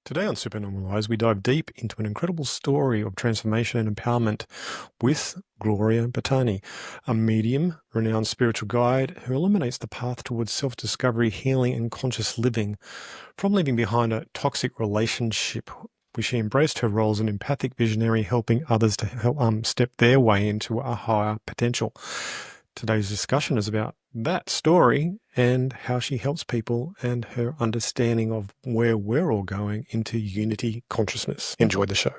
Today on Supernormalized, we dive deep into an incredible story of transformation and empowerment with Gloria Battani, a medium, renowned spiritual guide who illuminates the path towards self-discovery, healing, and conscious living. From leaving behind a toxic relationship, where she embraced her role as an empathic visionary, helping others to help step their way into a higher potential. Today's discussion is about that story and how she helps people and her understanding of where we're all going into unity consciousness. Enjoy the show.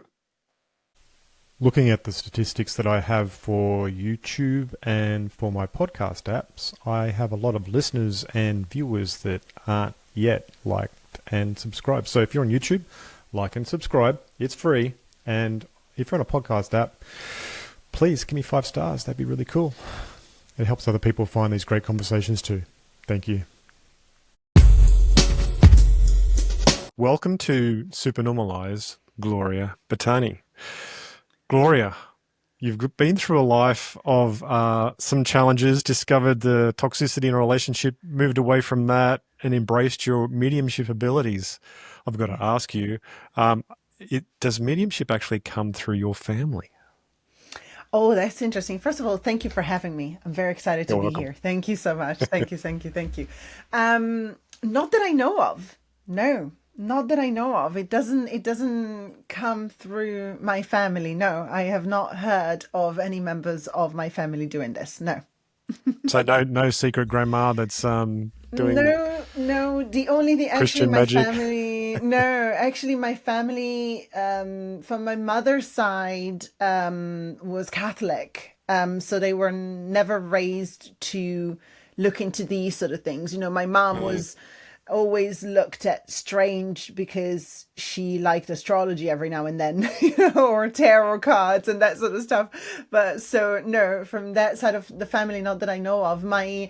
Looking at the statistics that I have for YouTube and for my podcast apps, I have a lot of listeners and viewers that aren't yet liked and subscribed. So if you're on YouTube, like and subscribe. It's free. And if you're on a podcast app, please give me 5 stars. That'd be really cool. It helps other people find these great conversations too. Thank you. Welcome to Supernormalized, Gloria Battani. Gloria, you've been through a life of some challenges, discovered the toxicity in a relationship, moved away from that, and embraced your mediumship abilities. I've got to ask you, does mediumship actually come through your family? Oh, that's interesting. First of all, thank you for having me. I'm very excited to You're be welcome. here. Thank you so much. Thank you. Not that I know of. No, not that I know of. It doesn't come through my family. No, I have not heard of any members of my family doing this. No. So no secret grandma that's doing No. Christian magic? Actually, my family, from my mother's side, was Catholic. So they were never raised to look into these sort of things. You know, my mom was always looked at strange because she liked astrology every now and then, or tarot cards and that sort of stuff. But so no, from that side of the family, not that I know of. My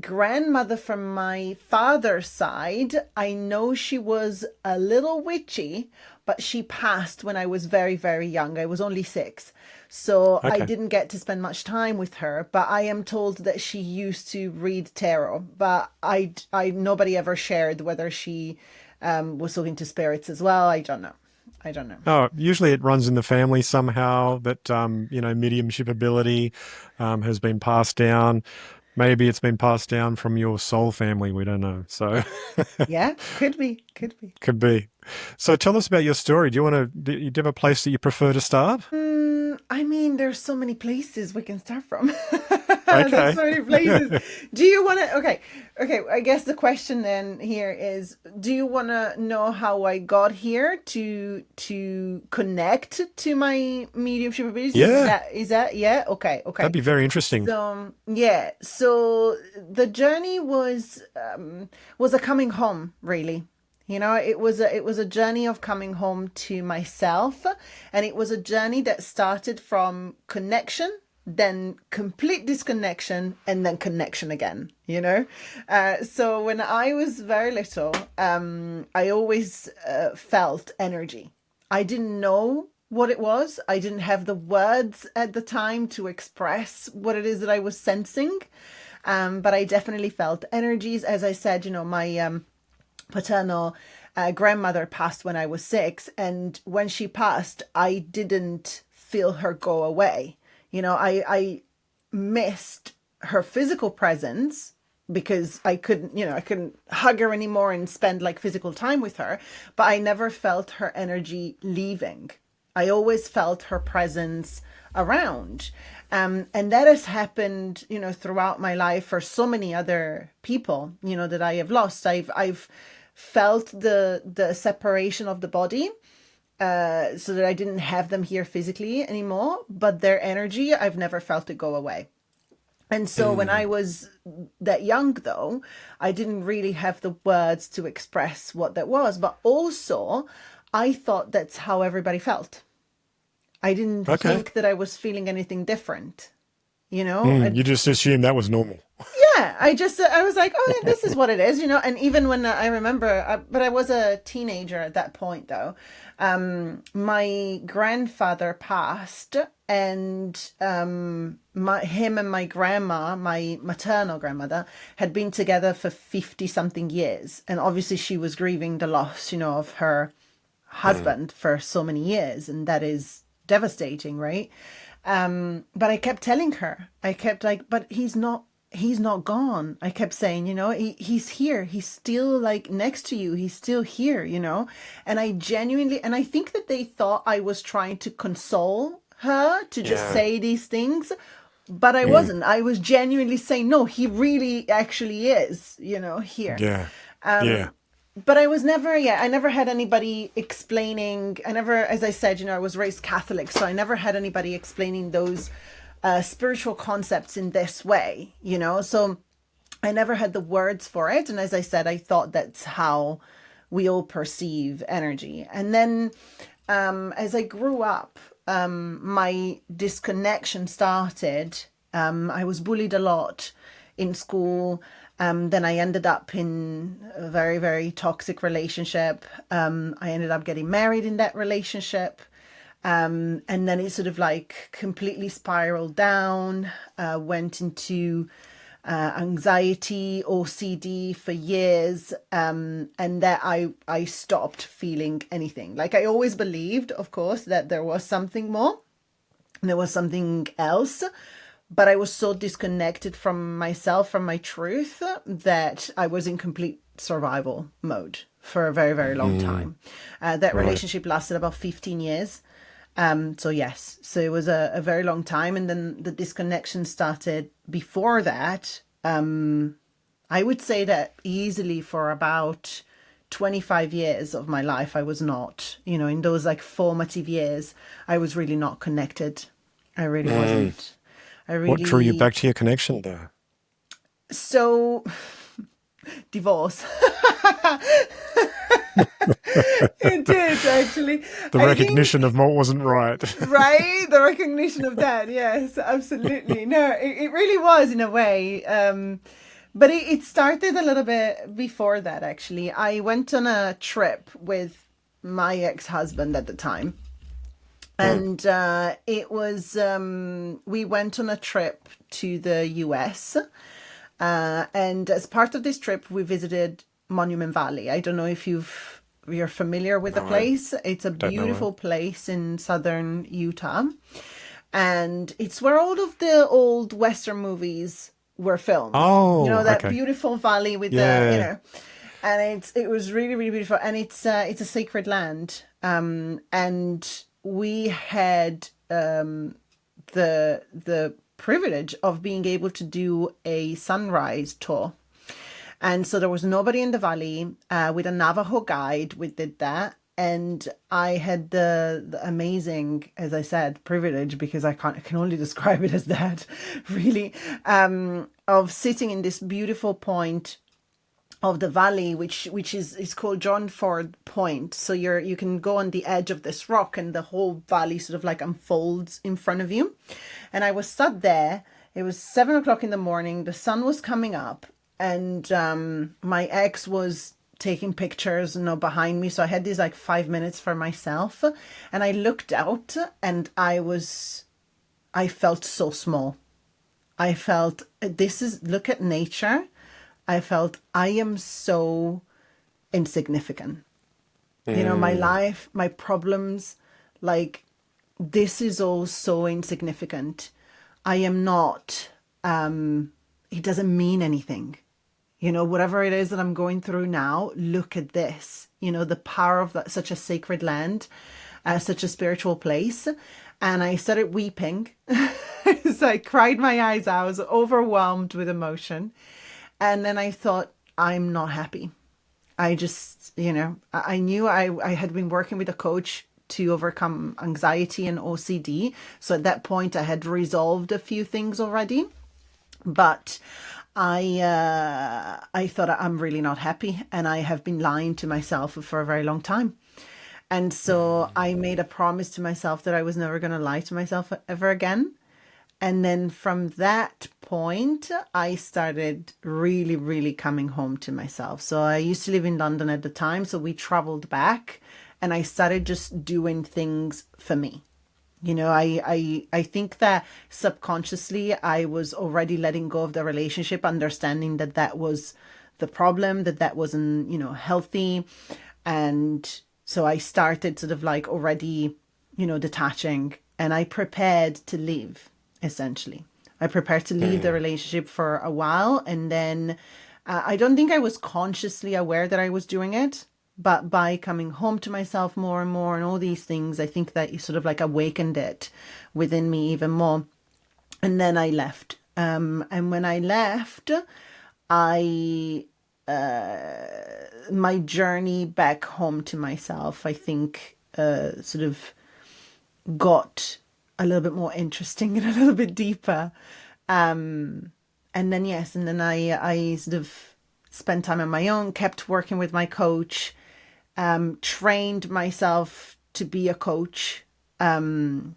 grandmother from my father's side, I know she was a little witchy, but she passed when I was very, very young. I was only 6. So Okay. I didn't get to spend much time with her, but I am told that she used to read tarot, but I nobody ever shared whether she was talking to spirits as well. I don't know. Oh, usually it runs in the family somehow that, mediumship ability has been passed down. Maybe it's been passed down from your soul family. We don't know. So Yeah, could be. could be. So tell us about your story. Do you have a place that you prefer to start? I mean, there's so many places we can start from. There's Okay. so many places. Do you want to? Okay. I guess the question then here is: do you want to know how I got here to connect to my mediumship abilities? Yeah, Is that yeah? Okay. that'd be very interesting. So yeah. So the journey was a coming home, really. You know, it was a journey of coming home to myself, and it was a journey that started from connection, then complete disconnection, and then connection again. So when I was very little, I always felt energy. I didn't know what it was. I didn't have the words at the time to express what it is that I was sensing, but I definitely felt energies. As I said, my paternal grandmother passed when I was 6, and when she passed, I didn't feel her go away. I missed her physical presence because I couldn't hug her anymore and spend like physical time with her, but I never felt her energy leaving. I always felt her presence around. And that has happened, throughout my life for so many other people, that I have lost. I've felt the separation of the body, so that I didn't have them here physically anymore, but their energy, I've never felt it go away. And so when I was that young, though, I didn't really have the words to express what that was, but also I thought that's how everybody felt. I didn't Okay. think that I was feeling anything different, and You just assume that was normal. Yeah, I was like, oh, yeah, this is what it is, you know. And even when I remember, but I was a teenager at that point, though. My grandfather passed, and him and my grandma, my maternal grandmother, had been together for 50 something years. And obviously, she was grieving the loss, you know, of her Mm. husband for so many years. And that is devastating, right? But I kept telling her, I kept like, but he's not gone. I kept saying, you know, he's here. He's still like next to you. He's still here, you know? And I genuinely, and I think that they thought I was trying to console her to just Yeah. say these things, but I Mm. wasn't. I was genuinely saying, no, he really actually is, you know, here. Yeah. Yeah. But I was never, yeah, I never had anybody explaining. I never, as I said, you know, I was raised Catholic, so I never had anybody explaining those spiritual concepts in this way, you know, so I never had the words for it. And as I said, I thought that's how we all perceive energy. And then as I grew up, my disconnection started. I was bullied a lot in school. Then I ended up in a very, very toxic relationship. I ended up getting married in that relationship. And then it sort of like completely spiraled down, went into anxiety, OCD for years. And that I stopped feeling anything. Like I always believed, of course, that there was something more, there was something else. But I was so disconnected from myself, from my truth, that I was in complete survival mode for a very, very long Mm. time. That Right. relationship lasted about 15 years. So yes, so it was a very long time. And then the disconnection started before that. I would say that easily for about 25 years of my life, I was not, you know, in those like formative years, I was really not connected. I really Mm. wasn't. I What drew you really, back to your connection there? so divorce. It did actually. The I think, recognition of what wasn't right. right, the recognition of that. Yes, absolutely. No, it really was in a way. But it started a little bit before that, actually. I went on a trip with my ex-husband at the time. Mm. And it was, we went on a trip to the US. And as part of this trip, we visited Monument Valley. I don't know if you're familiar with the No, I place. It's a don't know it. beautiful place in southern Utah. And it's where all of the old Western movies were filmed. You know, Oh, that okay. beautiful valley with the, you Yeah. know, and it was really, really beautiful. And it's a sacred land. And we had the privilege of being able to do a sunrise tour. And so there was nobody in the valley. With a Navajo guide, we did that. And I had the amazing, as I said, privilege, because I can only describe it as that, really, of sitting in this beautiful point of the valley, which is called John Ford Point. So you can go on the edge of this rock, and the whole valley sort of like unfolds in front of you. And I was sat there. It was 7 o'clock in the morning. The sun was coming up, and my ex was taking pictures, you know, behind me. So I had these like 5 minutes for myself, and I looked out, and I felt so small. I felt look at nature. I felt I am so insignificant. You know, my Mm. life, my problems, like this is all so insignificant. I am not, it doesn't mean anything. You know, whatever it is that I'm going through now, look at this. You know, the power of that, such a sacred land, such a spiritual place. And I started weeping. So I cried my eyes out. I was overwhelmed with emotion. And then I thought, I'm not happy. I just, you know, I knew I had been working with a coach to overcome anxiety and OCD. So at that point, I had resolved a few things already. But I thought I'm really not happy, and I have been lying to myself for a very long time. And so I made a promise to myself that I was never going to lie to myself ever again. And then from that point, I started really, really coming home to myself. So I used to live in London at the time. So we traveled back and I started just doing things for me. I think that subconsciously I was already letting go of the relationship, understanding that that was the problem, that that wasn't, healthy. And so I started sort of like already, detaching, and I prepared to leave, essentially. I prepared to leave the relationship for a while. And then I don't think I was consciously aware that I was doing it. But by coming home to myself more and more and all these things, I think that you sort of like awakened it within me even more. And then I left. And when I left, I my journey back home to myself, I think, sort of got a little bit more interesting and a little bit deeper. And then, yes, and then I sort of spent time on my own, kept working with my coach, trained myself to be a coach. Trained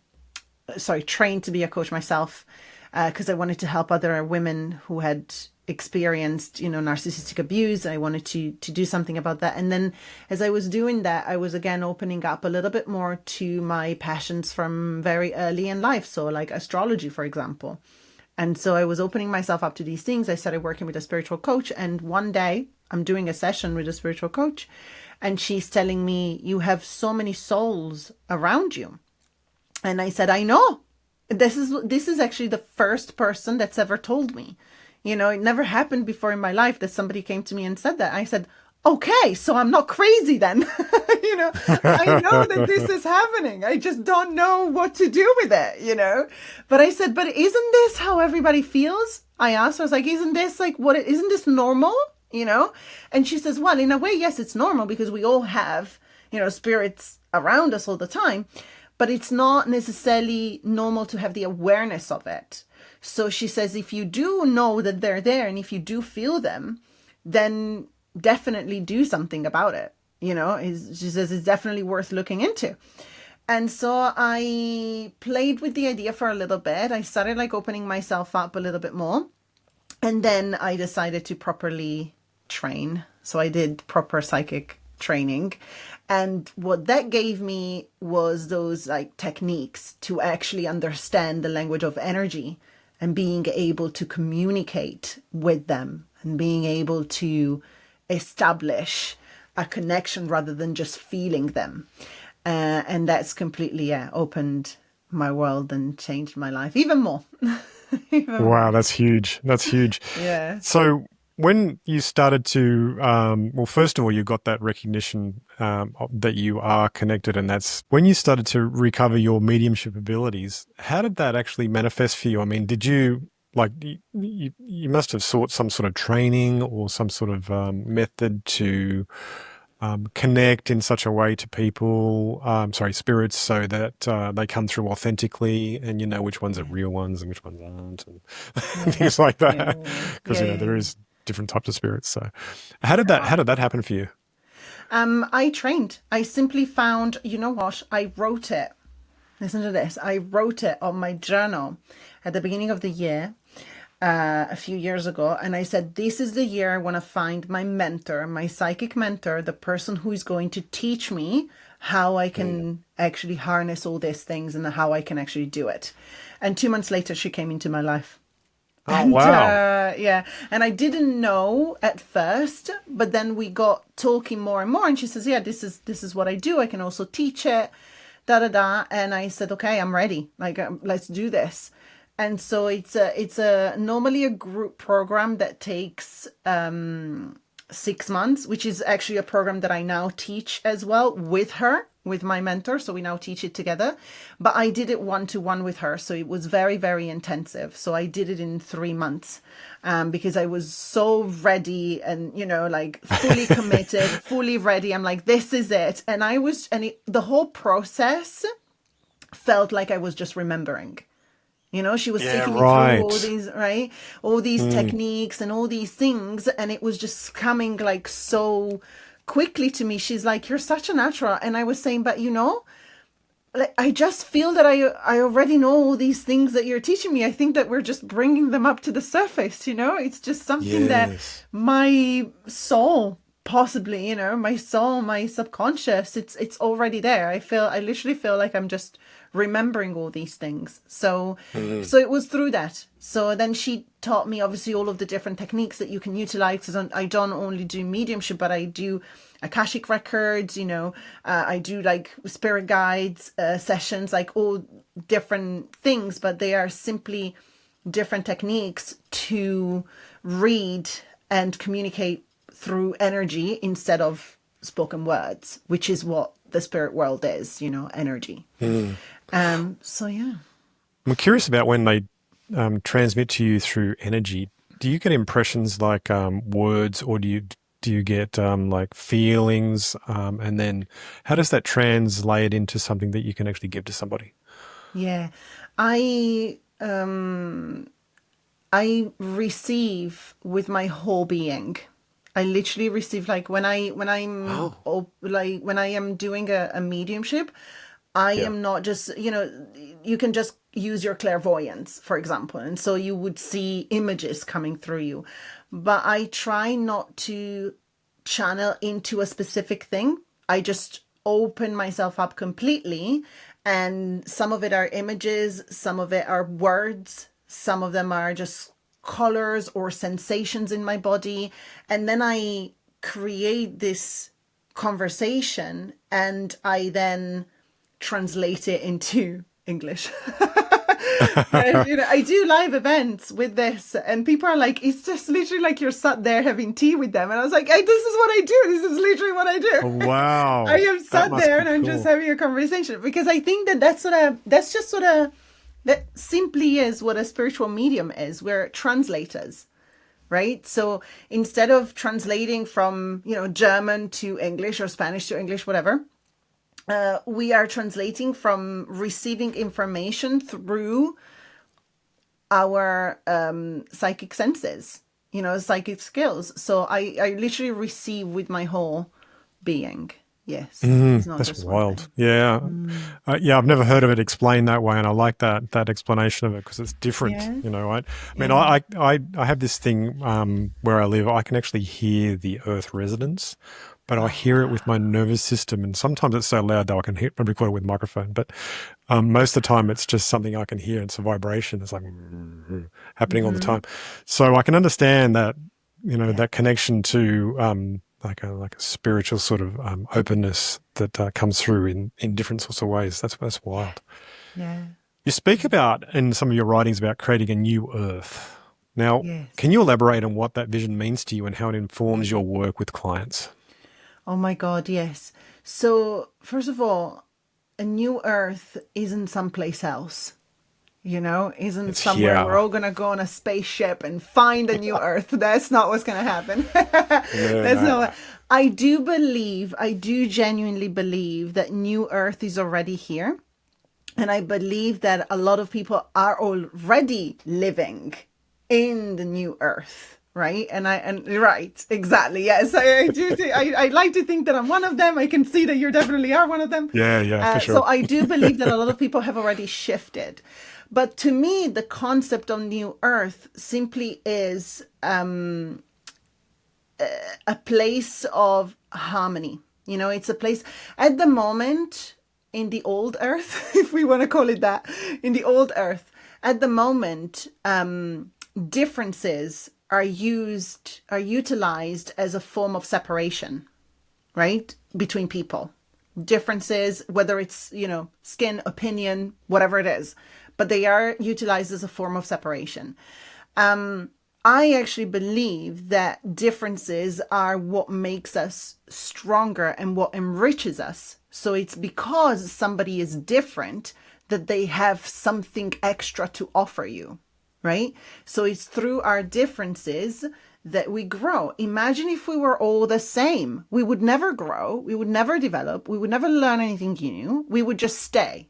to be a coach myself, because I wanted to help other women who had experienced, narcissistic abuse. I wanted to do something about that. And then as I was doing that, I was again opening up a little bit more to my passions from very early in life. So like astrology, for example. And so I was opening myself up to these things. I started working with a spiritual coach. And one day I'm doing a session with a spiritual coach and she's telling me, you have so many souls around you. And I said, I know. This is actually the first person that's ever told me. It never happened before in my life that somebody came to me and said that. I said, okay, so I'm not crazy then. I know that this is happening. I just don't know what to do with it, But I said, but isn't this how everybody feels? I asked her, I was like, isn't this like isn't this normal? And she says, well, in a way, yes, it's normal because we all have, spirits around us all the time, but it's not necessarily normal to have the awareness of it. So she says, if you do know that they're there and if you do feel them, then definitely do something about it. She says it's definitely worth looking into. And so I played with the idea for a little bit. I started like opening myself up a little bit more. And then I decided to properly train. So I did proper psychic training. And what that gave me was those like techniques to actually understand the language of energy and being able to communicate with them and being able to establish a connection rather than just feeling them. And that's completely, opened my world and changed my life even more. Wow, that's huge. That's huge. Yeah. So when you started to, well, first of all, you got that recognition that you are connected, and that's when you started to recover your mediumship abilities. How did that actually manifest for you? I mean, did you, like, you must have sought some sort of training or some sort of method to connect in such a way to people, spirits, so that they come through authentically, and you know which ones are real ones and which ones aren't, and things like that. Because there is different types of spirits. So, how did that happen for you? I trained. I simply found, you know what? I wrote it. Listen to this. I wrote it on my journal at the beginning of the year. A few years ago, and I said, this is the year I want to find my mentor, my psychic mentor, the person who is going to teach me how I can actually harness all these things and how I can actually do it. And 2 months later, she came into my life. Oh, And, wow. and I didn't know at first, but then we got talking more and more, and she says, yeah, this is what I do. I can also teach it, and I said, okay, I'm ready. Like, let's do this. And so it's normally a group program that takes 6 months, which is actually a program that I now teach as well with her, with my mentor. So we now teach it together. But I did it 1-to-1 with her. So it was very, very intensive. So I did it in 3 months because I was so ready and, fully committed, fully ready. I'm like, this is it. And the whole process felt like I was just remembering. She was taking me through all these techniques and all these things. And it was just coming like so quickly to me. She's like, you're such a natural. And I was saying, but like, I just feel that I already know all these things that you're teaching me. I think that we're just bringing them up to the surface, you know? It's just something that Yes. my soul, possibly, you know, my soul, my subconscious, it's already there. I literally feel like I'm just remembering all these things. So it was through that. So then she taught me obviously all of the different techniques that you can utilize. I don't only do mediumship, but I do Akashic records, you know, I do like spirit guides, sessions, like all different things, but they are simply different techniques to read and communicate through energy instead of spoken words, which is what the spirit world is, you know, energy. So yeah. I'm curious about when they transmit to you through energy. Do you get impressions like words, or do you get like feelings? And then how does that translate into something that you can actually give to somebody? Yeah. I receive with my whole being. I literally receive, like Oh, when I am doing a mediumship, I yeah. am not just, you know, you can just use your clairvoyance, for example, and so you would see images coming through you. But I try not to channel into a specific thing. I just open myself up completely, and some of it are images, some of it are words, some of them are just colors or sensations in my body, and then I create this conversation and I then translate it into English. And, you know, I do live events with this, and people are like, it's just literally like you're sat there having tea with them. And I was like, this is what I do. This is literally what I Oh, do. I wow. am That sat must there be and I'm just cool. having a conversation, because I think that that's just sort of, that simply is what a spiritual medium is. We're translators, right? So instead of translating from, you know, German to English or Spanish to English, whatever, we are translating from receiving information through our psychic senses, you know, psychic skills. So I literally receive with my whole being. Yes, it's not That's just one wild. thing. Yeah. Yeah, I've never heard of it explained that way, and I like that explanation of it because it's different, Yeah, right? I mean, yeah. I have this thing where I live. I can actually hear the earth resonance, but I Oh hear it with wow. my nervous system, and sometimes it's so loud that I can hear and record it with a microphone. But most of the time, it's just something I can hear. It's a vibration. It's like happening all the time. So I can understand that, Yeah, that connection to like a spiritual sort of openness that comes through in different sorts of ways. That's wild. yeah, You speak about in some of your writings about creating a new earth. Now, yes. can you elaborate on what that vision means to you and how it informs your work with clients? Oh my God, yes. So first of all, a new Earth isn't someplace else. You know, isn't It's somewhere we're here. all gonna go on a spaceship and find a new Earth. That's not what's gonna happen. No, That's no. not what I do genuinely believe that new Earth is already here. And I believe that a lot of people are already living in the new Earth. Right. And right. Exactly. Yes. I do. I like to think that I'm one of them. I can see that you definitely are one of them. Yeah, yeah, for So sure. I do believe that a lot of people have already shifted. But to me, the concept of new Earth simply is a place of harmony. You know, it's a place at the moment in the old Earth, if we want to call it that, in the old Earth, at the moment, differences are utilized as a form of separation, right, between people. Differences, whether it's, you know, skin, opinion, whatever it is, but they are utilized as a form of separation. I actually believe that differences are what makes us stronger and what enriches us. So it's because somebody is different that they have something extra to offer you, right? So it's through our differences that we grow. Imagine if we were all the same. We would never grow, we would never develop, we would never learn anything new. We would just stay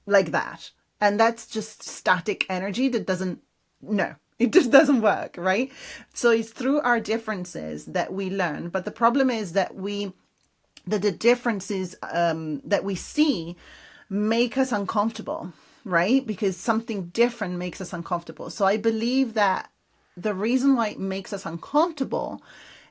like that. And that's just static energy that doesn't, no, it just doesn't work, right? So it's through our differences that we learn. But the problem is that the differences that we see make us uncomfortable, right? Because something different makes us uncomfortable. So I believe that the reason why it makes us uncomfortable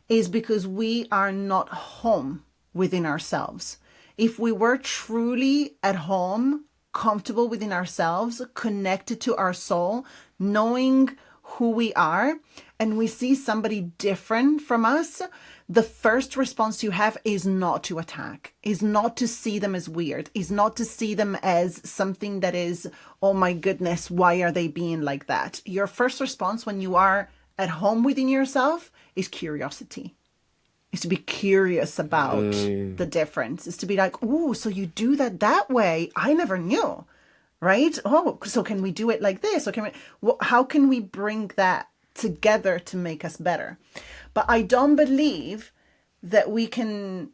is because we are not home within ourselves. If we were truly at home, comfortable within ourselves, connected to our soul, knowing who we are, and we see somebody different from us, the first response you have is not to attack, is not to see them as weird, is not to see them as something that is, oh my goodness, why are they being like that? Your first response when you are at home within yourself is curiosity. Is to be curious about the difference. Is to be like, oh, so you do that way? I never knew, right? Oh, so can we do it like this? Or can we? How can we bring that together to make us better? But I don't believe that we can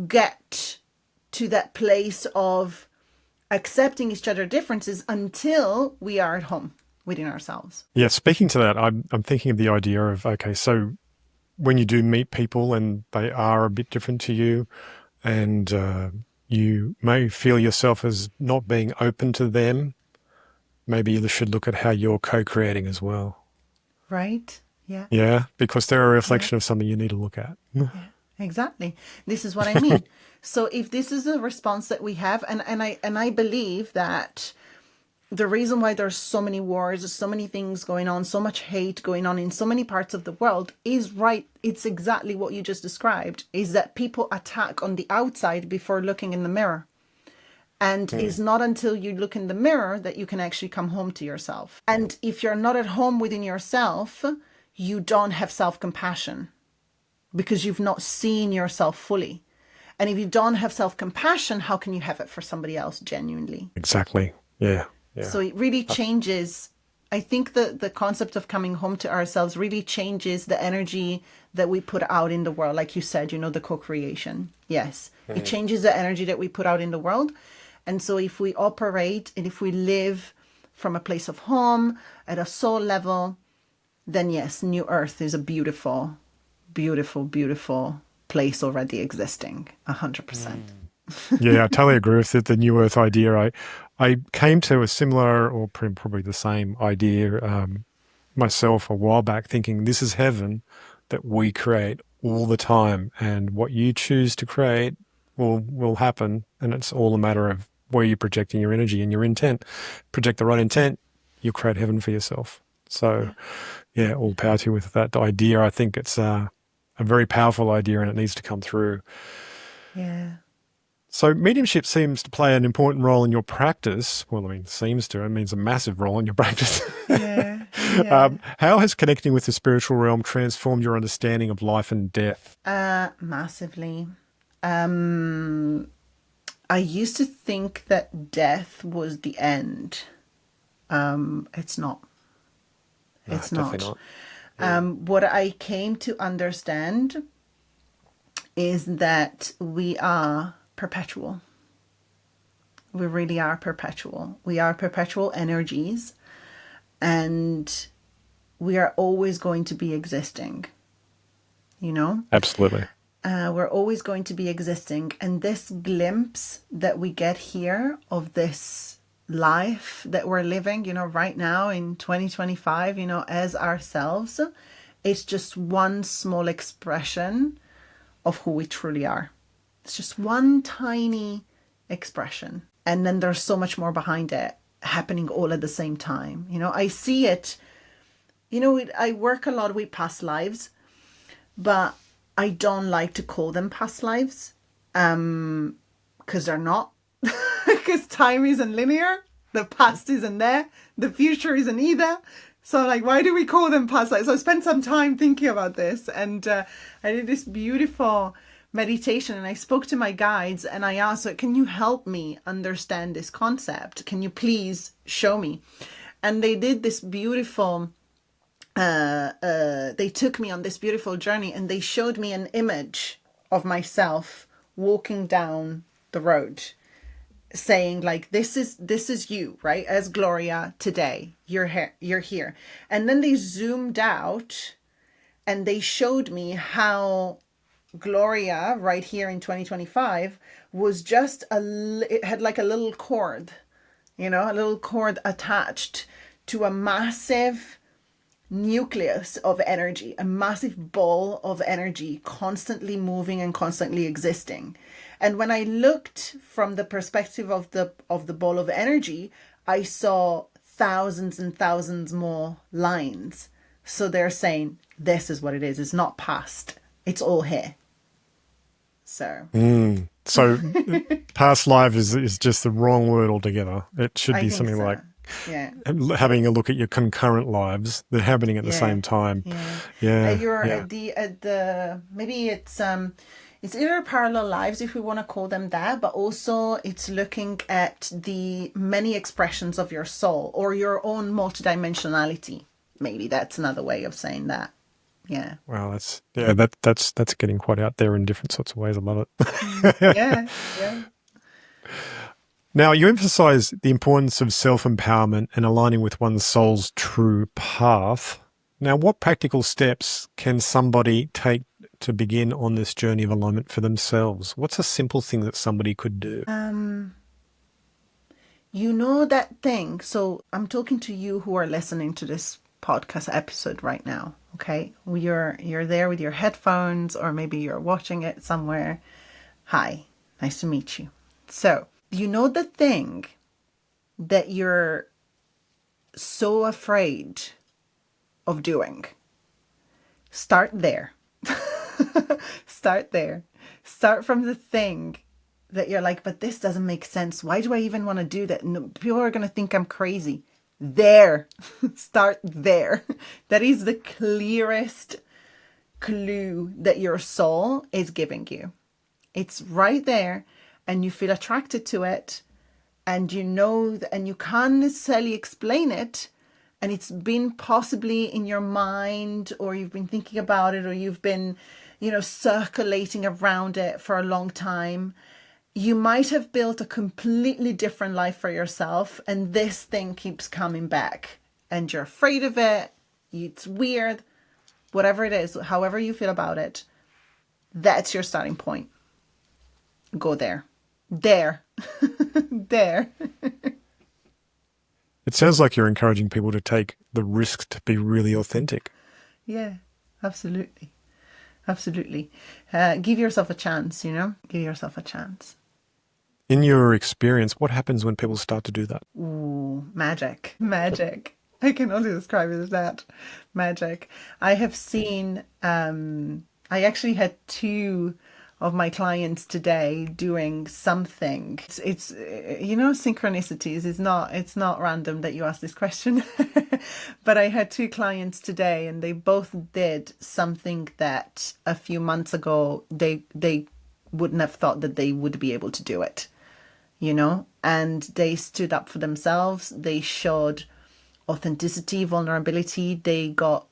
get to that place of accepting each other's differences until we are at home within ourselves. Yeah, speaking to that, I'm thinking of the idea of, okay, so when you do meet people and they are a bit different to you, and you may feel yourself as not being open to them, maybe you should look at how you're co-creating as well. Right? Yeah. Yeah, because they're a reflection of something you need to look at. Yeah, exactly. This is what I mean. So if this is the response that we have, and I believe that the reason why there's so many wars, so many things going on, so much hate going on in so many parts of the world is right. It's exactly what you just described, is that people attack on the outside before looking in the mirror. And it's not until you look in the mirror that you can actually come home to yourself. And if you're not at home within yourself, you don't have self-compassion because you've not seen yourself fully. And if you don't have self-compassion, how can you have it for somebody else genuinely? Exactly. Yeah. Yeah. So it really changes. I think the concept of coming home to ourselves really changes the energy that we put out in the world. Like you said, the co-creation. Yes. It changes the energy that we put out in the world. And so if we operate and if we live from a place of home at a soul level, then yes, New Earth is a beautiful, beautiful, beautiful place already existing. 100%. Yeah, I totally agree with the New Earth idea. I came to a similar, or probably the same idea myself a while back, thinking this is heaven that we create all the time, and what you choose to create will happen, and it's all a matter of where you're projecting your energy and your intent. Project the right intent, you'll create heaven for yourself. So, yeah, all power to you with that idea. I think it's a very powerful idea, and it needs to come through. Yeah. So mediumship seems to play an important role in your practice. Well, I mean, seems to. It means a massive role in your practice. Yeah. Yeah. How has connecting with the spiritual realm transformed your understanding of life and death? Massively. I used to think that death was the end. It's not. It's not. Definitely not. What I came to understand is that we are perpetual. We really are perpetual. We are perpetual energies, and we are always going to be existing. Absolutely. We're always going to be existing. And this glimpse that we get here of this life that we're living, right now in 2025, as ourselves, it's just one small expression of who we truly are. It's just one tiny expression. And then there's so much more behind it happening all at the same time. I see it, I work a lot with past lives, but I don't like to call them past lives, because they're not, because time isn't linear. The past isn't there. The future isn't either. So why do we call them past lives? So I spent some time thinking about this, and I did this beautiful meditation, and I spoke to my guides, and I asked, can you help me understand this concept? Can you please show me? And they did this beautiful, they took me on this beautiful journey, and they showed me an image of myself walking down the road, saying this is you, right? As Gloria today, you're here. And then they zoomed out and they showed me how Gloria right here in 2025 was just it had like a little cord, you know, a little cord attached to a massive nucleus of energy, a massive ball of energy constantly moving and constantly existing. And when I looked from the perspective of the ball of energy, I saw thousands and thousands more lines. So they're saying this is what it is. It's not past. It's all here. So So past life is just the wrong word altogether. It should I be think something so. like Yeah. having a look at your concurrent lives that are happening at the Yeah. same time. Yeah. Yeah, You're yeah. at the maybe it's either parallel lives if we want to call them that, but also it's looking at the many expressions of your soul or your own multidimensionality. Maybe that's another way of saying that. Yeah. Wow, that's getting quite out there in different sorts of ways. I love it. Yeah. Yeah. Now, you emphasize the importance of self-empowerment and aligning with one's soul's true path. Now, what practical steps can somebody take to begin on this journey of alignment for themselves? What's a simple thing that somebody could do? You know that thing. So I'm talking to you who are listening to this podcast episode right now. Okay. You're there with your headphones, or maybe you're watching it somewhere. Hi, nice to meet you. So you know the thing that you're so afraid of doing. Start there. Start there. Start from the thing that you're like, but this doesn't make sense. Why do I even want to do that? No, people are going to think I'm crazy. There. Start there. That is the clearest clue that your soul is giving you. It's right there, and you feel attracted to it, and you know, and you can't necessarily explain it, and it's been possibly in your mind, or you've been thinking about it, or you've been, circulating around it for a long time. You might have built a completely different life for yourself, and this thing keeps coming back, and you're afraid of it. It's weird, whatever it is, however you feel about it. That's your starting point. Go there. There. There. It sounds like you're encouraging people to take the risk to be really authentic. Yeah, absolutely. Absolutely. Give yourself a chance, Give yourself a chance. In your experience, what happens when people start to do that? Ooh, magic. Magic. I can only describe it as that. Magic. I have seen, I actually had 2 of my clients today doing something. It's synchronicities. It's not random that you ask this question. But I had 2 clients today, and they both did something that a few months ago they wouldn't have thought that they would be able to do it. And they stood up for themselves. They showed authenticity, vulnerability. They got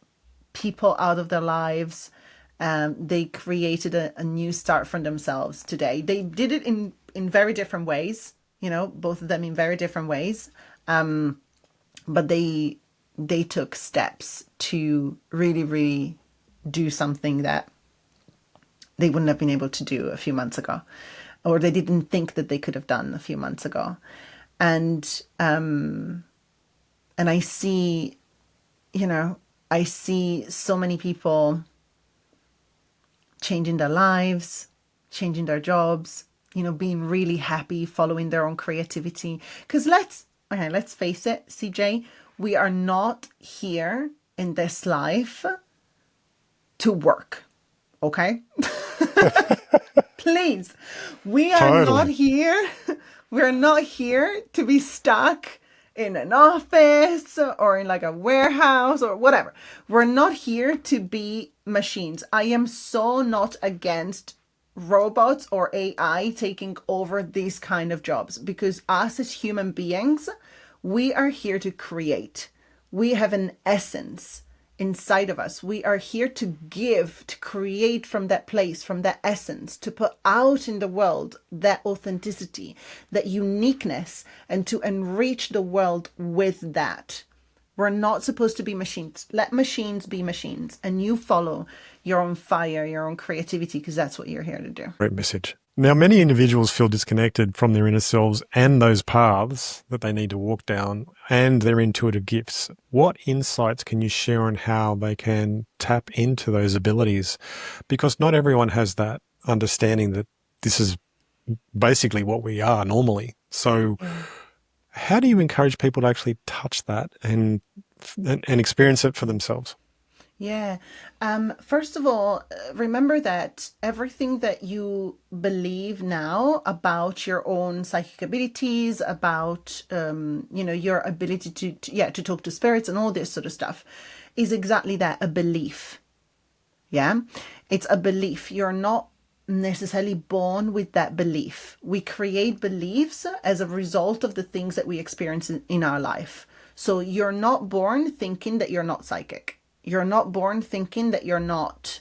people out of their lives. They created a new start for themselves today. They did it in very different ways, both of them in very different ways. But they took steps to really, really do something that they wouldn't have been able to do a few months ago, or they didn't think that they could have done a few months ago. And I see, I see so many people changing their lives, changing their jobs, being really happy, following their own creativity. Because let's face it, CeeJay, we are not here in this life to work, okay? Please, we are not here. We're not here to be stuck in an office or in like a warehouse or whatever. We're not here to be machines. I am so not against robots or AI taking over these kind of jobs, because us as human beings, we are here to create. We have an essence inside of us. We are here to give, to create from that place, from that essence, to put out in the world that authenticity, that uniqueness, and to enrich the world with that, We're not supposed to be machines. Let machines be machines, and you follow your own fire, your own creativity, because that's what you're here to do. Great message. Now, many individuals feel disconnected from their inner selves and those paths that they need to walk down and their intuitive gifts. What insights can you share on how they can tap into those abilities? Because not everyone has that understanding that this is basically what we are normally. So how do you encourage people to actually touch that and experience it for themselves? Yeah. First of all, remember that everything that you believe now about your own psychic abilities, about, your ability to talk to spirits and all this sort of stuff is exactly that, a belief. Yeah. It's a belief. You're not necessarily born with that belief. We create beliefs as a result of the things that we experience in our life. So you're not born thinking that you're not psychic. You're not born thinking that you're not,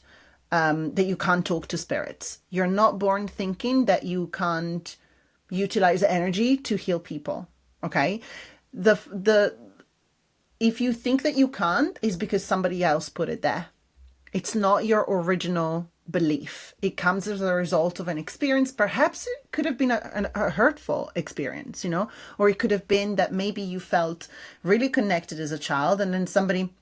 that you can't talk to spirits. You're not born thinking that you can't utilize energy to heal people. Okay. If you think that you can't, is because somebody else put it there. It's not your original belief. It comes as a result of an experience. Perhaps it could have been a hurtful experience, or it could have been that maybe you felt really connected as a child, and then somebody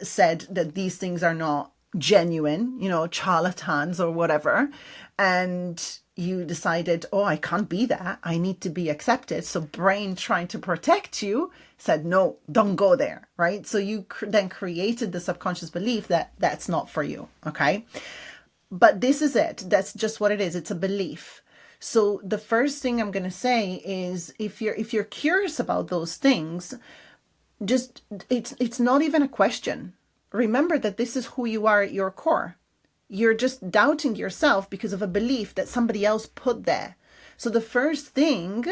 said that these things are not genuine, charlatans or whatever. And you decided, oh, I can't be that. I need to be accepted. So brain, trying to protect you, said, no, don't go there, right? So you then created the subconscious belief that that's not for you, okay? But this is it. That's just what it is. It's a belief. So the first thing I'm going to say is, if you're curious about those things, just it's not even a question. Remember that this is who you are at your core. You're just doubting yourself because of a belief that somebody else put there. So the first thing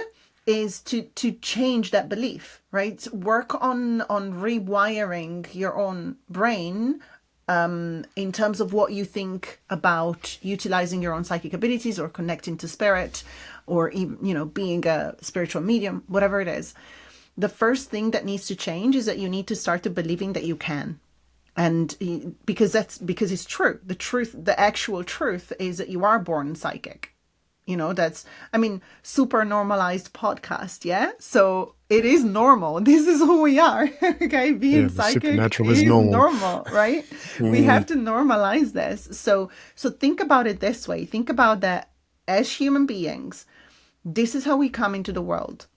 is to change that belief, right? Work on rewiring your own brain in terms of what you think about utilizing your own psychic abilities or connecting to spirit, or even, being a spiritual medium, whatever it is. The first thing that needs to change is that you need to start to believing that you can. And because it's true. The actual truth is that you are born psychic. Supernormalized podcast. Yeah. So it is normal. This is who we are. Okay. Being psychic is normal, right? We have to normalize this. So think about it this way. Think about that as human beings. This is how we come into the world.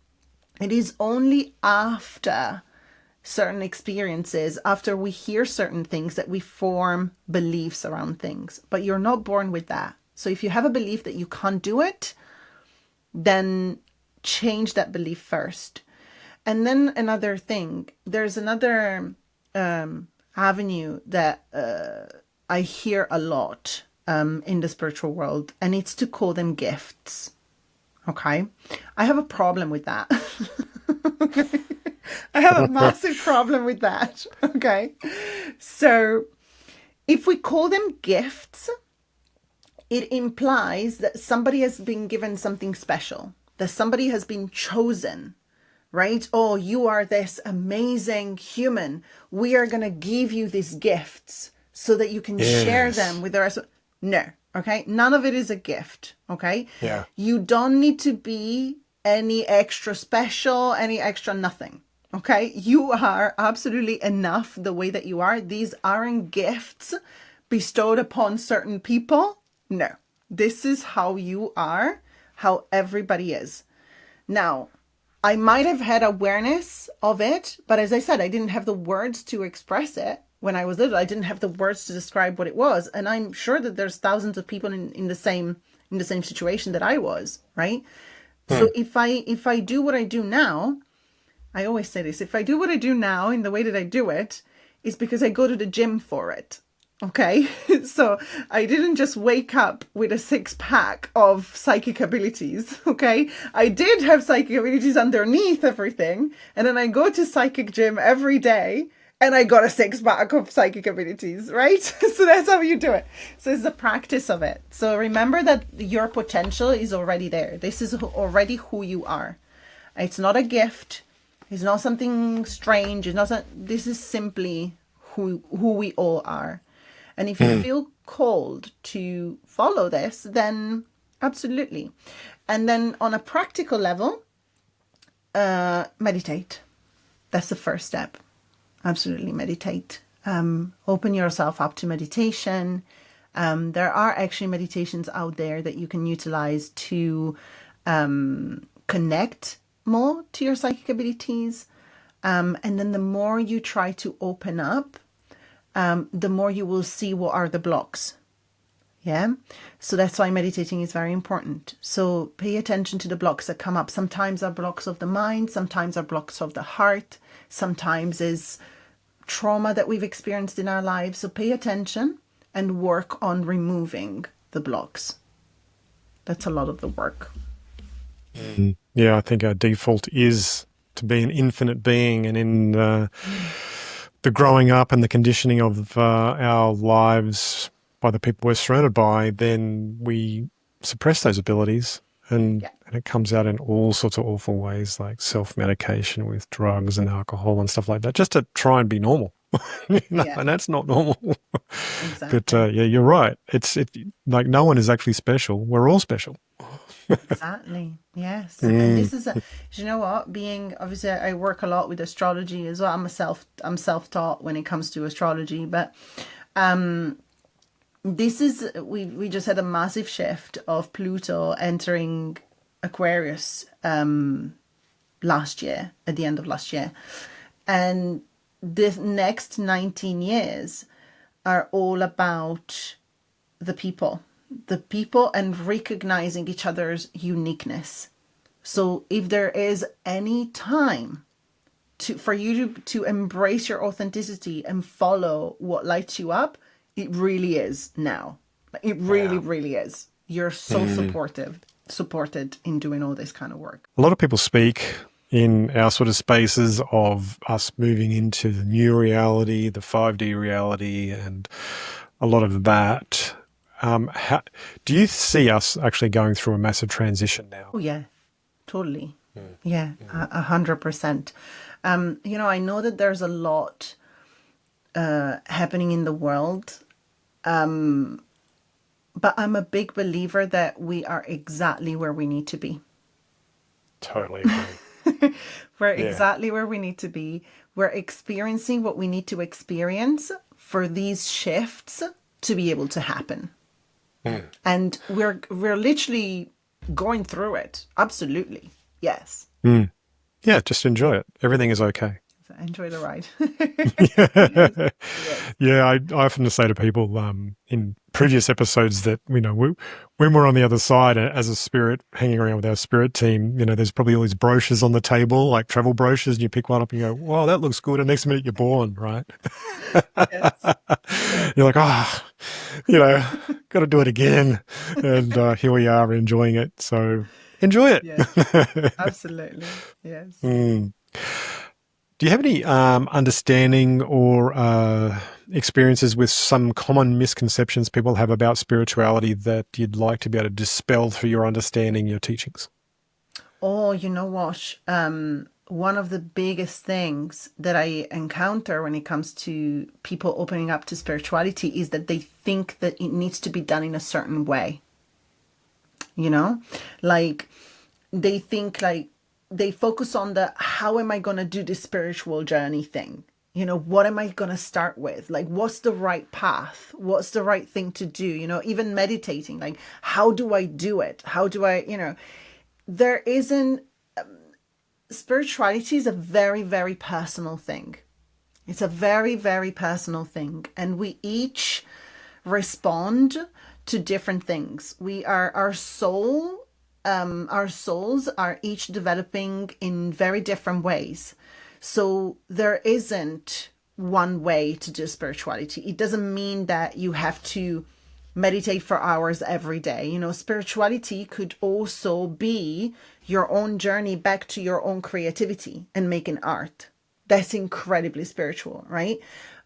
It is only after certain experiences, after we hear certain things, that we form beliefs around things. But you're not born with that. So if you have a belief that you can't do it, then change that belief first. And then another thing, there's another avenue that I hear a lot in the spiritual world, and it's to call them gifts. Okay. I have a problem with that. I have a massive problem with that. Okay. So if we call them gifts, it implies that somebody has been given something special, that somebody has been chosen, right? Oh, you are this amazing human. We are going to give you these gifts so that you can share them with the rest. No. Okay. None of it is a gift. Okay. Yeah. You don't need to be any extra special, any extra nothing. Okay. You are absolutely enough the way that you are. These aren't gifts bestowed upon certain people. No, this is how you are, how everybody is. Now, I might have had awareness of it, but as I said, I didn't have the words to express it. When I was little, I didn't have the words to describe what it was. And I'm sure that there's thousands of people in the same situation that I was, right? So if I do what I do now, I always say this, if I do what I do now in the way that I do it, it's because I go to the gym for it. Okay. So I didn't just wake up with a 6-pack of psychic abilities. Okay. I did have psychic abilities underneath everything. And then I go to psychic gym every day, and I got a 6-pack of psychic abilities, right? So that's how you do it. So it's the practice of it. So remember that your potential is already there. This is already who you are. It's not a gift. It's not something strange. It's not. This is simply who we all are. And if you feel called to follow this, then absolutely. And then on a practical level, meditate. That's the first step. Absolutely meditate. Open yourself up to meditation. There are actually meditations out there that you can utilize to connect more to your psychic abilities. And then the more you try to open up, the more you will see what are the blocks. Yeah. So that's why meditating is very important. So pay attention to the blocks that come up. Sometimes are blocks of the mind, sometimes are blocks of the heart, sometimes is trauma that we've experienced in our lives. So pay attention and work on removing the blocks. That's a lot of the work. Yeah, I think our default is to be an infinite being, and in the growing up and the conditioning of our lives by the people we're surrounded by, then we suppress those abilities, and it comes out in all sorts of awful ways, like self-medication with drugs and alcohol and stuff like that, just to try and be normal. And that's not normal. Exactly. But yeah, you're right. It's like no one is actually special. We're all special. Exactly. Yes. And this is you know what? Being obviously, I work a lot with astrology as well. I'm self-taught when it comes to astrology, but this is we just had a massive shift of Pluto entering Aquarius last year, at the end of last year, and the next 19 years are all about the people and recognizing each other's uniqueness. So if there is any time for you to embrace your authenticity and follow what lights you up, it really is now. It really, really is. You're so supported in doing all this kind of work. A lot of people speak in our sort of spaces of us moving into the new reality, the 5D reality, and a lot of that. Do you see us actually going through a massive transition now? Oh, yeah, totally. Yeah, 100%. I know that there's a lot happening in the world, but I'm a big believer that we are exactly where we need to be. Totally agree. We're exactly where we need to be. We're experiencing what we need to experience for these shifts to be able to happen. And we're literally going through it. Absolutely. Yes. Yeah, just enjoy it. Everything is okay. So enjoy the ride. Yeah, I often say to people in previous episodes that, when we're on the other side as a spirit, hanging around with our spirit team, there's probably all these brochures on the table, like travel brochures, and you pick one up and you go, wow, that looks good. And next minute you're born, right? Yes. You're like, got to do it again. And here we are enjoying it. So enjoy it. Yeah, absolutely. Yes. Do you have any understanding or experiences with some common misconceptions people have about spirituality that you'd like to be able to dispel through your understanding, your teachings? Oh, you know what? One of the biggest things that I encounter when it comes to people opening up to spirituality is that they think that it needs to be done in a certain way. Like they think they focus on the, how am I going to do this spiritual journey thing? What am I going to start with? Like, what's the right path? What's the right thing to do? Even meditating, like, how do I do it? How do I, there isn't, spirituality is a very, very personal thing. It's a very, very personal thing. And we each respond to different things. Our souls are each developing in very different ways. So there isn't one way to do spirituality. It doesn't mean that you have to meditate for hours every day. Spirituality could also be your own journey back to your own creativity and making art. That's incredibly spiritual, right?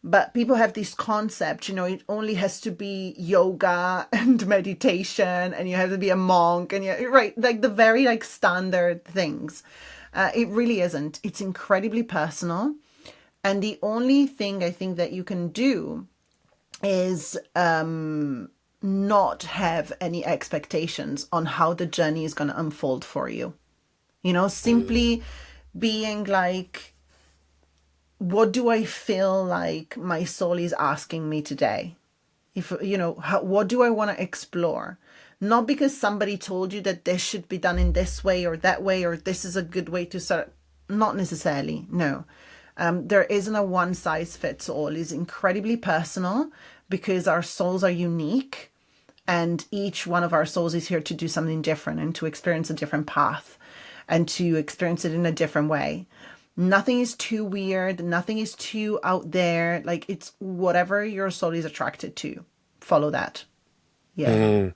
But people have this concept, it only has to be yoga and meditation, and you have to be a monk, and right, like the very standard things. It really isn't. It's incredibly personal. And the only thing I think that you can do is not have any expectations on how the journey is going to unfold for you. You know, simply being like, what do I feel like my soul is asking me today? If, you know, what do I want to explore? Not because somebody told you that this should be done in this way or that way, or this is a good way to start. Not necessarily, no. There isn't a one size fits all. It's incredibly personal because our souls are unique, and each one of our souls is here to do something different and to experience a different path and to experience it in a different way. Nothing is too weird. Nothing is too out there. Like, it's whatever your soul is attracted to. Follow that. Yeah.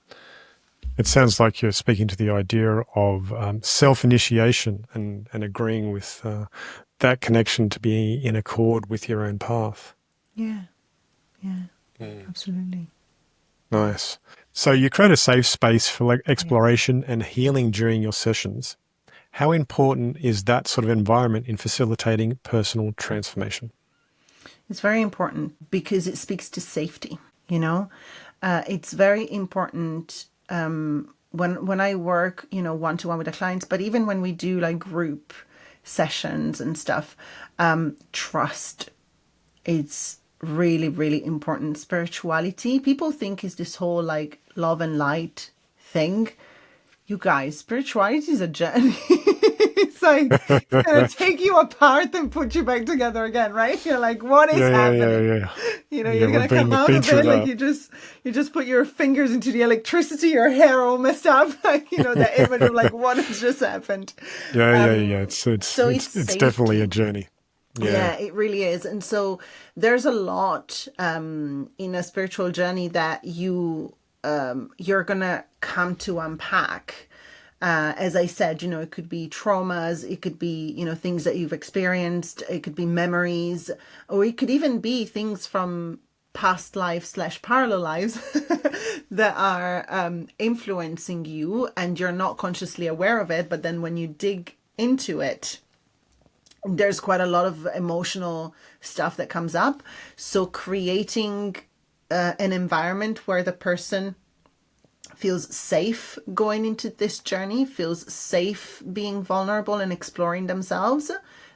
It sounds like you're speaking to the idea of self-initiation and agreeing with that connection to be in accord with your own path. Yeah. Yeah. Absolutely. Nice. So you create a safe space for exploration and healing during your sessions. How important is that sort of environment in facilitating personal transformation? It's very important because it speaks to safety, you know. It's very important when I work, you know, one-to-one with the clients, but even when we do like group sessions and stuff, trust is really, really important. Spirituality, people think is this whole like love and light thing. You guys, spirituality is a journey. It's like, it's going to take you apart and put you back together again, right? You're like, what is happening? You know, you're going to come out of it like you just put your fingers into the electricity, your hair all messed up. Like, you know, that image of like, what has just happened? It's definitely a journey. Yeah, it really is. And so there's a lot in a spiritual journey that you're going to come to unpack. As I said, you know, it could be traumas, it could be, you know, things that you've experienced, it could be memories, or it could even be things from past lives / parallel lives that are influencing you, and you're not consciously aware of it. But then when you dig into it, there's quite a lot of emotional stuff that comes up. So creating an environment where the person feels safe going into this journey, feels safe being vulnerable and exploring themselves,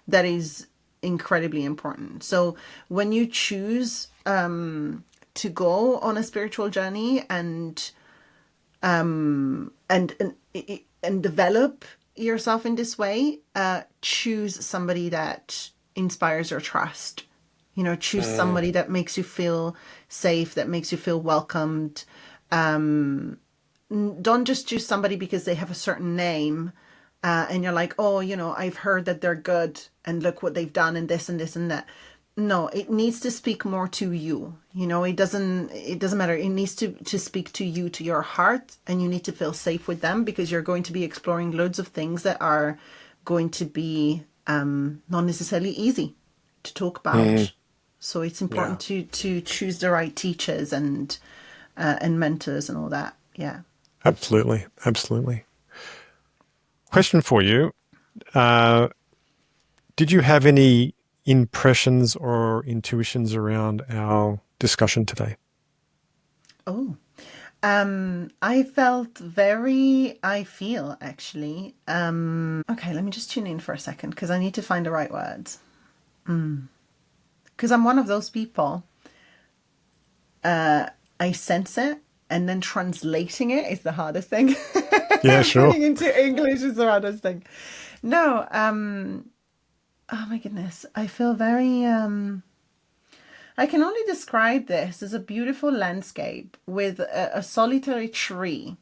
that is incredibly important. So when you choose to go on a spiritual journey and develop yourself in this way, choose somebody that inspires your trust. You know, choose somebody that makes you feel safe, that makes you feel welcomed. Don't just choose somebody because they have a certain name and you're like, oh, you know, I've heard that they're good and look what they've done and this and this and that. No, it needs to speak more to you. You know, it doesn't matter. It needs to speak to you, to your heart, and you need to feel safe with them because you're going to be exploring loads of things that are going to be not necessarily easy to talk about. So it's important to choose the right teachers and mentors and all that. Yeah. Absolutely. Question for you. Did you have any impressions or intuitions around our discussion today? I feel actually. Okay, let me just tune in for a second because I need to find the right words. Because I'm one of those people. I sense it, and then translating it is the hardest thing. Yeah, sure. Putting into English is the hardest thing. No, oh my goodness. I feel very, I can only describe this as a beautiful landscape with a solitary tree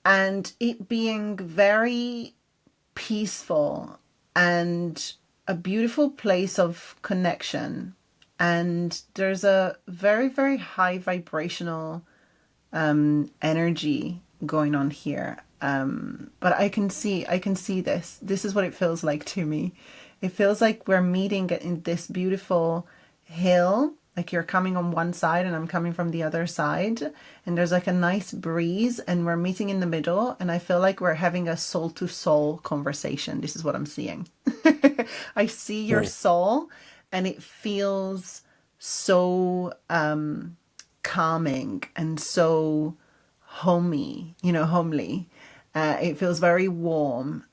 and it being very peaceful and a beautiful place of connection. And there's a very, very high vibrational energy going on here. But I can see this. This is what it feels like to me. It feels like we're meeting in this beautiful hill Like you're coming on one side and I'm coming from the other side. And there's like a nice breeze and we're meeting in the middle. And I feel like we're having a soul to soul conversation. This is what I'm seeing. I see your soul and it feels so calming and so homey, homely. It feels very warm,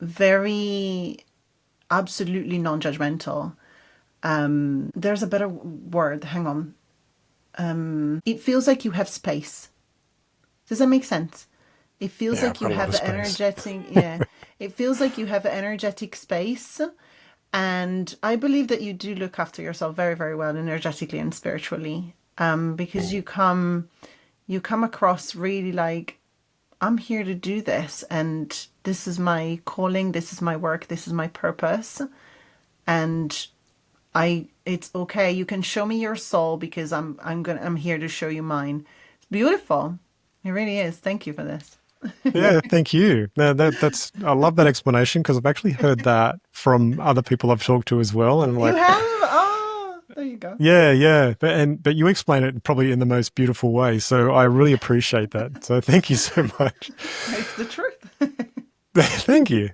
very absolutely non-judgmental. There's a better word. Hang on. It feels like you have space. Does that make sense? It feels like you have energetic, yeah. It feels like you have energetic space. And I believe that you do look after yourself very, very well energetically and spiritually. Because you come across really like, I'm here to do this and this is my calling, this is my work, this is my purpose. And it's okay. You can show me your soul because I'm here to show you mine. It's beautiful. It really is. Thank you for this. Yeah, thank you. No, that's I love that explanation because I've actually heard that from other people I've talked to as well, and I'm You like, have? Oh, there you go. yeah, but you explain it probably in the most beautiful way, so I really appreciate that. So thank you so much. It's the truth. Thank you,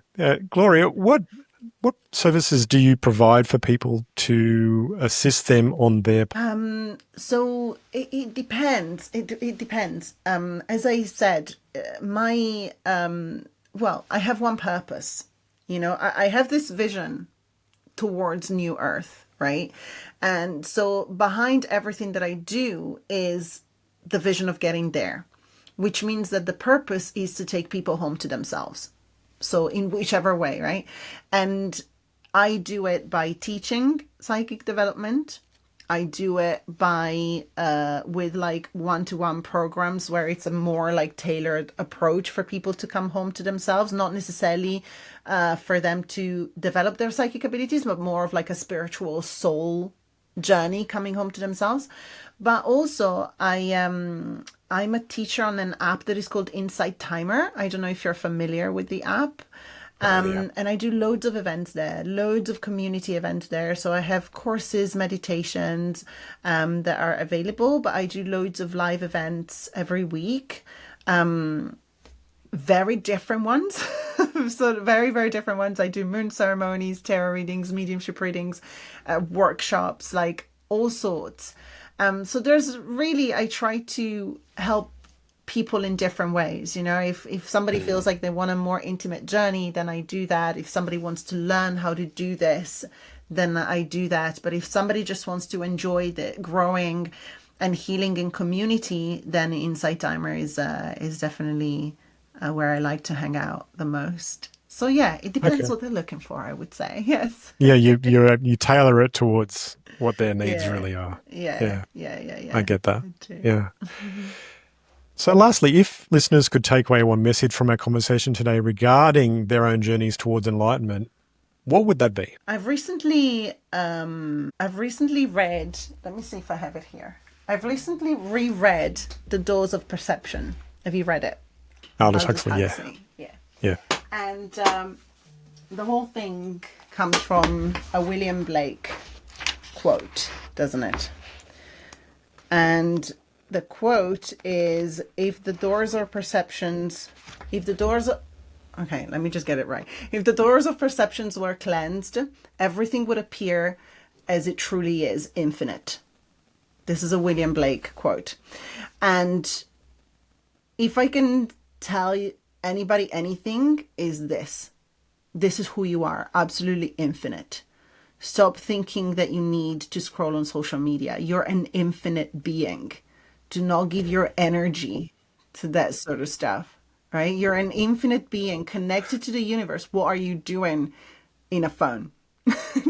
Gloria. What services do you provide for people to assist them on their? So it depends. It depends. As I said, my I have one purpose. I have this vision towards New Earth, right? And so behind everything that I do is the vision of getting there, which means that the purpose is to take people home to themselves. So in whichever way, right? And I do it by teaching psychic development. I do it by with like one-to-one programs where it's a more like tailored approach for people to come home to themselves, not necessarily for them to develop their psychic abilities, but more of like a spiritual soul journey coming home to themselves. But also I'm a teacher on an app that is called Insight Timer. I don't know if you're familiar with the app. And I do loads of events there, loads of community events there. So I have courses, meditations that are available, but I do loads of live events every week. Very different ones. So very, very different ones. I do moon ceremonies, tarot readings, mediumship readings, workshops, like all sorts. So there's really, I try to help people in different ways. If somebody feels like they want a more intimate journey, then I do that. If somebody wants to learn how to do this, then I do that. But if somebody just wants to enjoy the growing and healing in community, then Insight Timer is definitely where I like to hang out the most. So yeah, it depends what they're looking for, I would say. Yes. Yeah, you tailor it towards what their needs really are. Yeah. I get that. Too. Yeah. So lastly, if listeners could take away one message from our conversation today regarding their own journeys towards enlightenment, what would that be? I've recently read, let me see if I have it here. I've recently reread The Doors of Perception. Have you read it? Aldous Huxley, yeah. And the whole thing comes from a William Blake quote, doesn't it? And the quote is, okay, let me just get it right. If the doors of perceptions were cleansed, everything would appear as it truly is, infinite. This is a William Blake quote. And if I can tell anybody anything, is this. This is who you are, absolutely infinite. Stop thinking that you need to scroll on social media. You're an infinite being. Do not give your energy to that sort of stuff, right? You're an infinite being connected to the universe. What are you doing in a phone?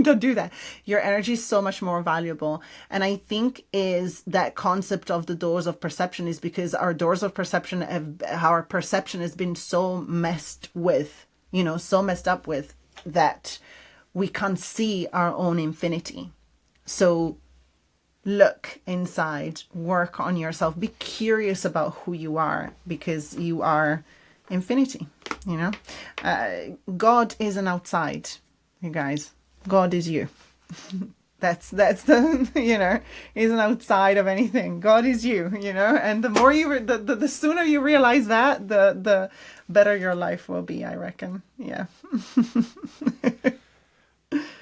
Don't do that. Your energy is so much more valuable. And I think is that concept of the doors of perception is because our doors of perception, our perception has been so messed with, so messed up with that we can't see our own infinity. So look inside, work on yourself, be curious about who you are because you are infinity, God isn't outside, you guys. God is you. That's the isn't outside of anything. God is you, and the more the sooner you realize that, the better your life will be, I reckon. Yeah.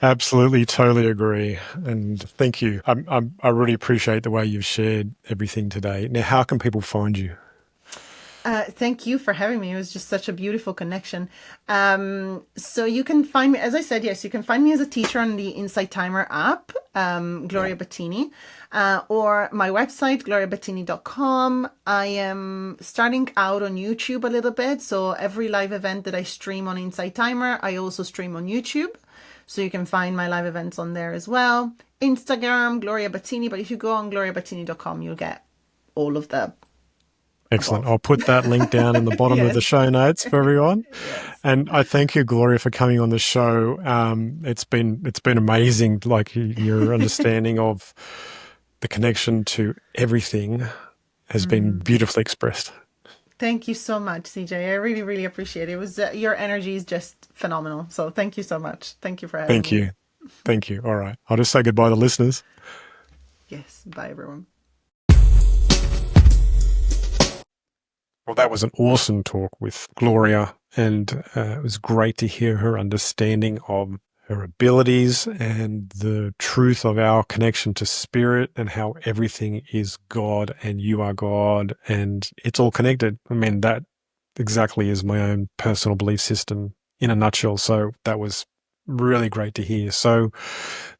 Absolutely, totally agree. And thank you. I really appreciate the way you've shared everything today. Now, how can people find you? Thank you for having me. It was just such a beautiful connection. So you can find me, as I said, yes, you can find me as a teacher on the Insight Timer app, Yeah. Gloria Battini, or my website, gloriabattini.com. I am starting out on YouTube a little bit. So every live event that I stream on Insight Timer, I also stream on YouTube. So you can find my live events on there as well. Instagram, Gloria Battini. But if you go on gloriabattini.com, you'll get all of the Excellent. above. I'll put that link down in the bottom of the Yes. show notes for everyone. Yes. And I thank you, Gloria, for coming on the show. It's been amazing, like your understanding of the connection to everything has been beautifully expressed. Thank you so much, CeeJay. I really, really appreciate it. It was your energy is just phenomenal. So thank you so much. Thank you for having Thank me. you. Thank you. All right. I'll just say goodbye to listeners. Yes. Bye, everyone. Well, that was an awesome talk with Gloria, and it was great to hear her understanding of her abilities and the truth of our connection to spirit and how everything is God and you are God and it's all connected. I mean, that exactly is my own personal belief system in a nutshell. So that was really great to hear. So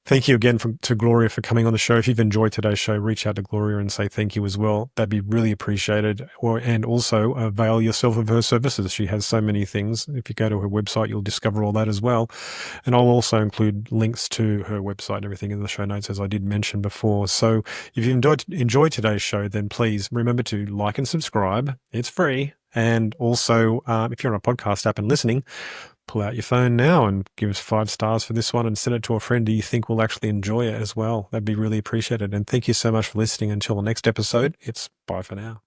thank you again to Gloria for coming on the show. If you've enjoyed today's show, reach out to Gloria and say thank you as well. That'd be really appreciated. And also avail yourself of her services. She has so many things. If you go to her website, you'll discover all that as well. And I'll also include links to her website and everything in the show notes, as I did mention before. So if you enjoyed today's show, then please remember to like and subscribe. It's free. And also, if you're on a podcast app and listening, pull out your phone now and give us 5 stars for this one and send it to a friend who you think will actually enjoy it as well. That'd be really appreciated. And thank you so much for listening. Until the next episode, it's bye for now.